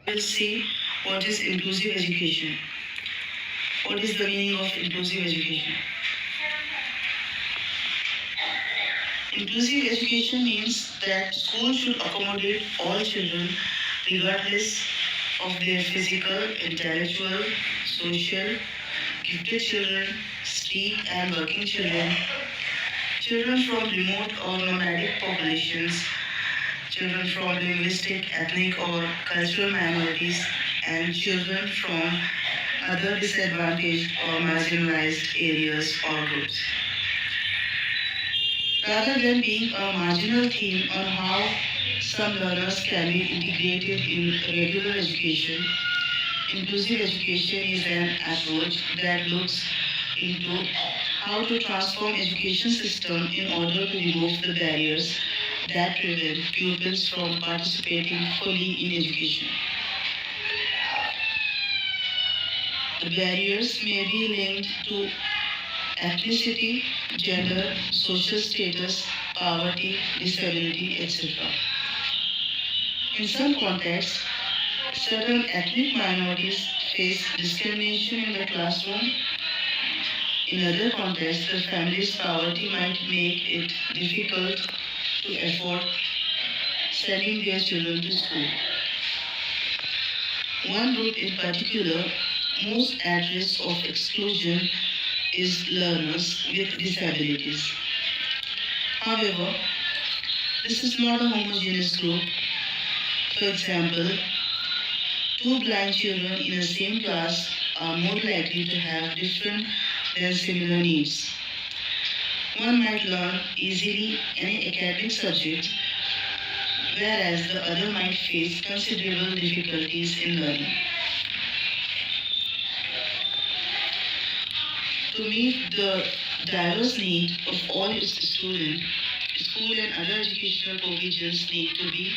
We'll see what is inclusive education. What is the meaning of inclusive education? Inclusive education means that school should accommodate all children regardless of their physical, intellectual, social, gifted children, street and working children, children from remote or nomadic populations, children from linguistic, ethnic or cultural minorities, and children from other disadvantaged or marginalized areas or groups. Rather than being a marginal theme on how some learners can be integrated in regular education, inclusive education is an approach that looks into how to transform education system in order to remove the barriers that prevent pupils from participating fully in education. The barriers may be linked to ethnicity, gender, social status, poverty, disability, etc. In some contexts, certain ethnic minorities face discrimination in the classroom. In other contexts, the family's poverty might make it difficult to afford sending their children to school. One group in particular, most at risk of exclusion, is learners with disabilities. However, this is not a homogeneous group. For example, two blind children in the same class are more likely to have different than similar needs. One might learn easily any academic subject, whereas the other might face considerable difficulties in learning. To meet the diverse need of all its students, school and other educational provisions need to be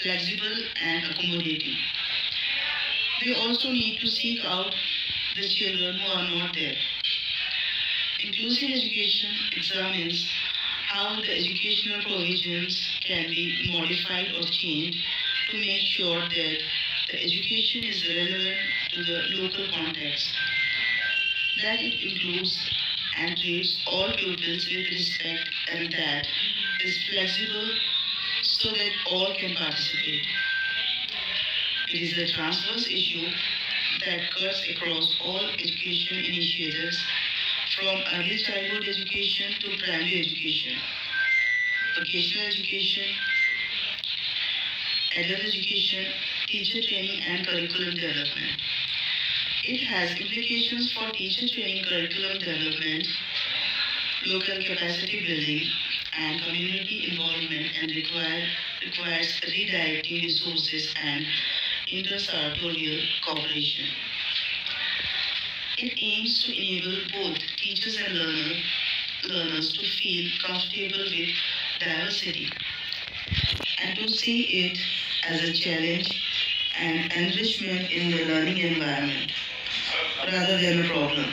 flexible and accommodating. They also need to seek out the children who are not there. Inclusive education examines how the educational provisions can be modified or changed to make sure that the education is relevant to the local context, that it includes and treats all pupils with respect, and that is flexible so that all can participate. It is a transverse issue that cuts across all education initiatives from early childhood education to primary education, vocational education, adult education, teacher training and curriculum development. It has implications for teacher training, curriculum development, local capacity building, and community involvement, and requires redirecting resources and intersectorial cooperation. It aims to enable both teachers and learners to feel comfortable with diversity and to see it as a challenge and enrichment in the learning environment rather than a problem.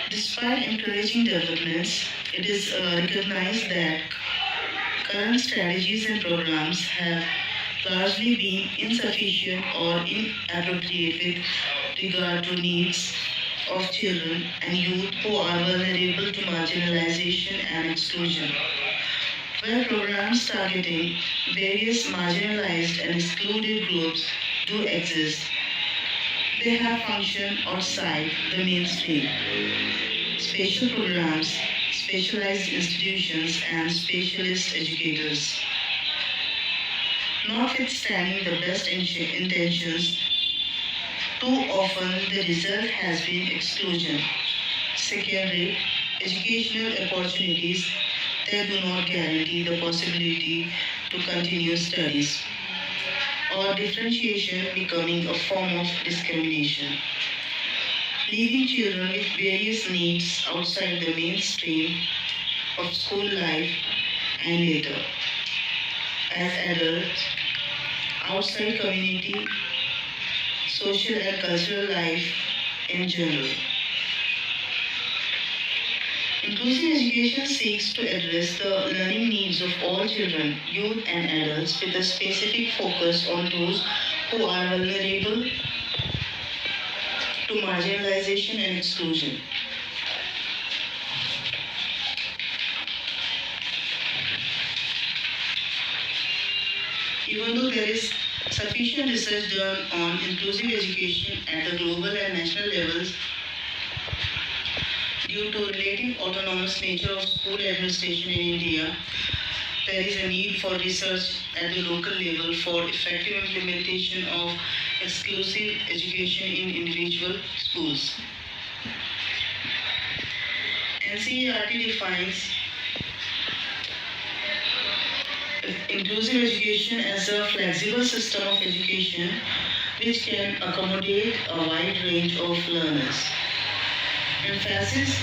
Despite encouraging developments, it is recognized that current strategies and programs have largely been insufficient or inappropriate with regard to needs of children and youth who are vulnerable to marginalization and exclusion. Where programs targeting various marginalized and excluded groups do exist, they have functioned outside the mainstream. Special programs, specialized institutions, and specialist educators. Notwithstanding the best intentions, too often the result has been exclusion, secondary educational opportunities that do not guarantee the possibility to continue studies, or differentiation becoming a form of discrimination, leaving children with various needs outside the mainstream of school life and later, as adults, outside community, social and cultural life in general. Inclusive education seeks to address the learning needs of all children, youth, and adults with a specific focus on those who are vulnerable to marginalization and exclusion. Even though there is sufficient research done on inclusive education at the global and national levels, due to relative autonomous nature of school administration in India, there is a need for research at the local level for effective implementation of exclusive education in individual schools. NCERT defines inclusive education as a flexible system of education which can accommodate a wide range of learners. Emphasis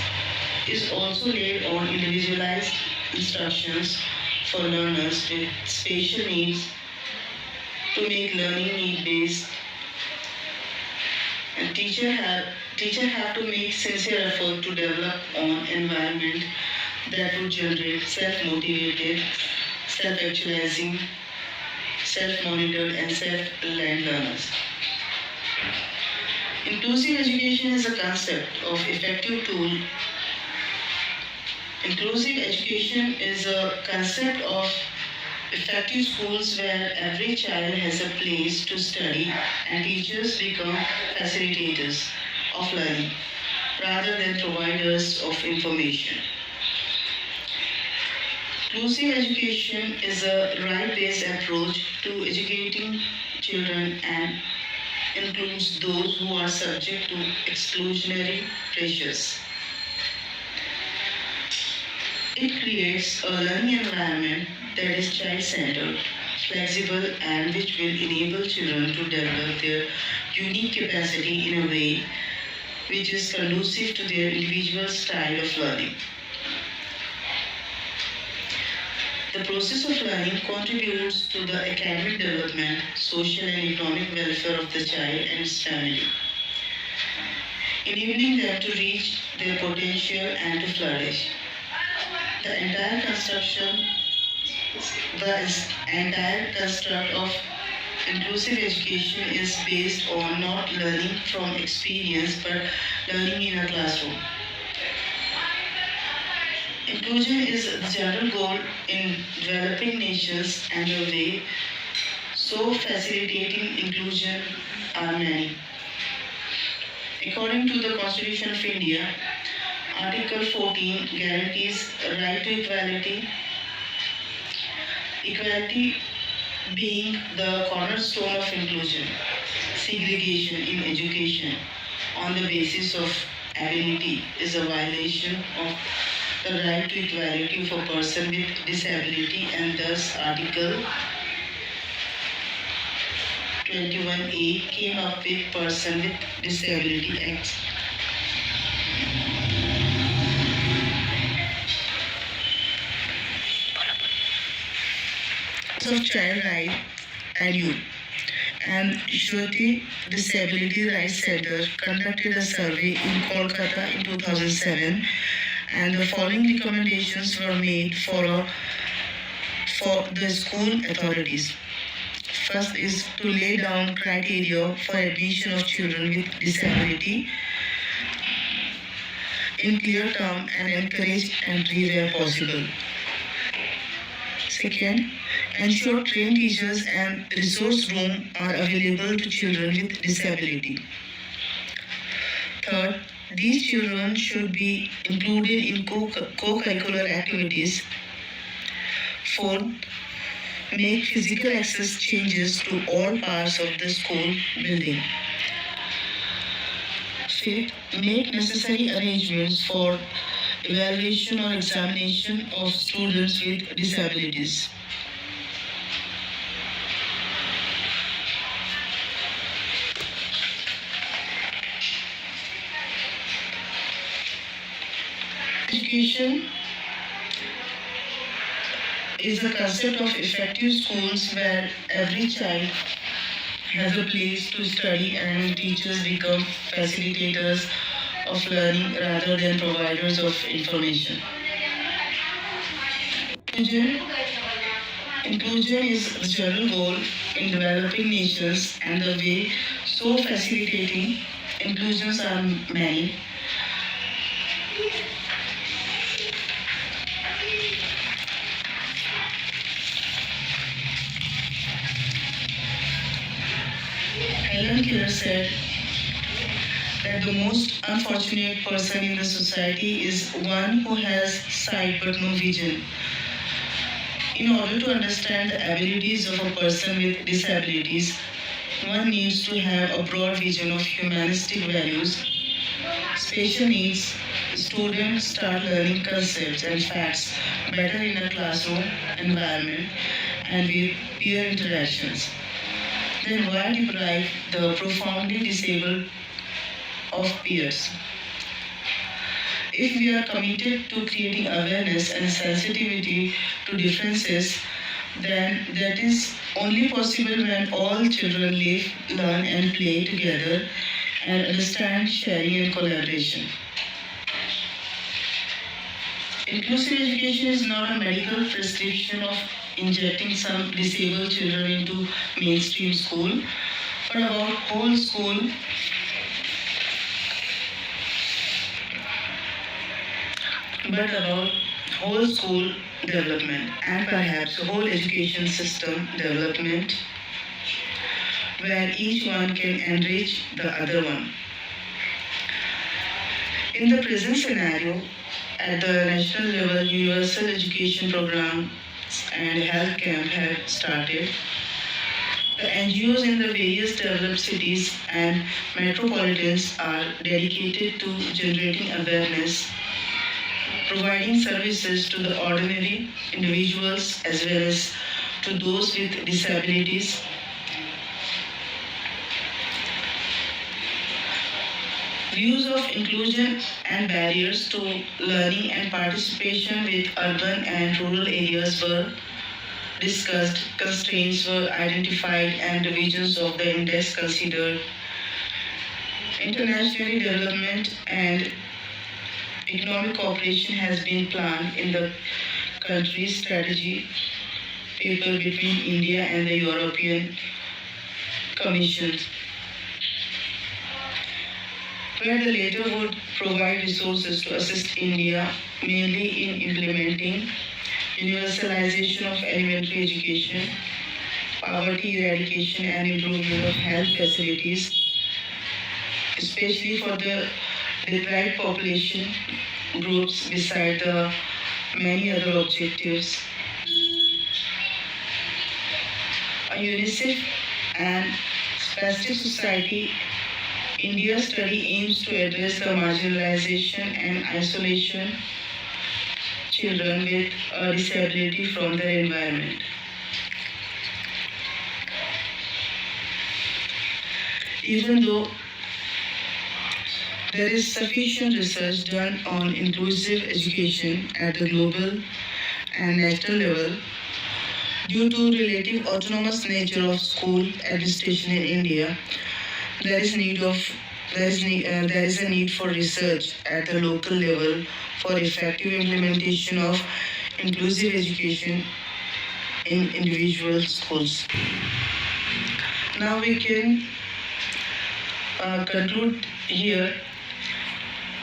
is also laid on individualized instructions for learners with special needs to make learning need-based, and teachers have to make sincere effort to develop an environment that would generate self-motivated, self-actualizing, self-monitored and self-reliant learners. Inclusive education is a concept of effective tool. Inclusive education is a concept of effective schools where every child has a place to study and teachers become facilitators of learning rather than providers of information. Inclusive education is a right-based approach to educating children and includes those who are subject to exclusionary pressures. It creates a learning environment that is child-centered, flexible, and which will enable children to develop their unique capacity in a way which is conducive to their individual style of learning. The process of learning contributes to the academic development, social and economic welfare of the child and its family, enabling them to reach their potential and to flourish. The entire construct of inclusive education is based on not learning from experience but learning in a classroom. Inclusion is the general goal in developing nations and the way so facilitating inclusion are many. According to the Constitution of India, Article 14 guarantees a right to equality, equality being the cornerstone of inclusion. Segregation in education on the basis of ability is a violation of the right to equality of a person with disability, and thus Article 21A came up with Person with Disability Act. Of Child Rights and Youth and Shruti Disability Rights Center conducted a survey in Kolkata in 2007, and the following recommendations were made for the school authorities. First is to lay down criteria for admission of children with disability in clear terms and encourage entry where possible. Second, ensure trained teachers and resource rooms are available to children with disability. Third, these children should be included in co-curricular activities. Fourth, make physical access changes to all parts of the school building. Fifth, make necessary arrangements for evaluation or examination of students with disabilities. Education is a concept of effective schools where every child has a place to study and teachers become facilitators of learning rather than providers of information. Inclusion is the general goal in developing nations, and the way so facilitating inclusions are many. Helen Keller said that the most unfortunate person in the society is one who has sight but no vision. In order to understand the abilities of a person with disabilities, one needs to have a broad vision of humanistic values. Special needs students start learning concepts and facts better in a classroom environment and with peer interactions. Then why deprive the profoundly disabled of peers? If we are committed to creating awareness and sensitivity to differences, then that is only possible when all children live, learn, and play together and understand sharing and collaboration. Inclusive education is not a medical prescription of injecting some disabled children into mainstream school, but about whole school development and perhaps whole education system development where each one can enrich the other one. In the present scenario, at the national level, universal education programs and health camp have started. The NGOs in the various developed cities and metropolitans are dedicated to generating awareness, providing services to the ordinary individuals as well as to those with disabilities. Views of inclusion and barriers to learning and participation with urban and rural areas were discussed, constraints were identified, and revisions of the index considered. International development and economic cooperation has been planned in the country's strategy paper between India and the European Commission, where the latter would provide resources to assist India mainly in implementing universalization of elementary education, poverty eradication and improvement of health facilities, especially for the deprived population groups beside the many other objectives. A UNICEF and Spastic Society India study aims to address the marginalization and isolation children with a disability from their environment. Even though there is sufficient research done on inclusive education at the global and national level, due to relative autonomous nature of school administration in India, there is a need for research at the local level for effective implementation of inclusive education in individual schools. Now we can conclude here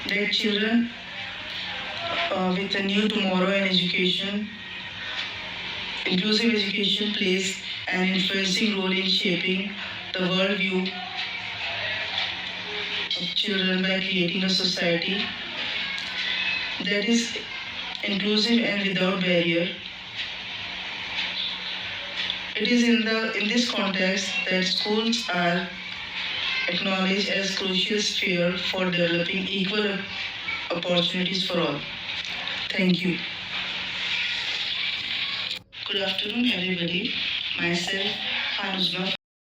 that children with a new tomorrow in education, inclusive education plays an influencing role in shaping the worldview of children by creating a society that is inclusive and without barrier. It is in this context that schools are acknowledged as crucial sphere for developing equal opportunities for all. Thank you. Good afternoon, everybody. Myself, Uzma.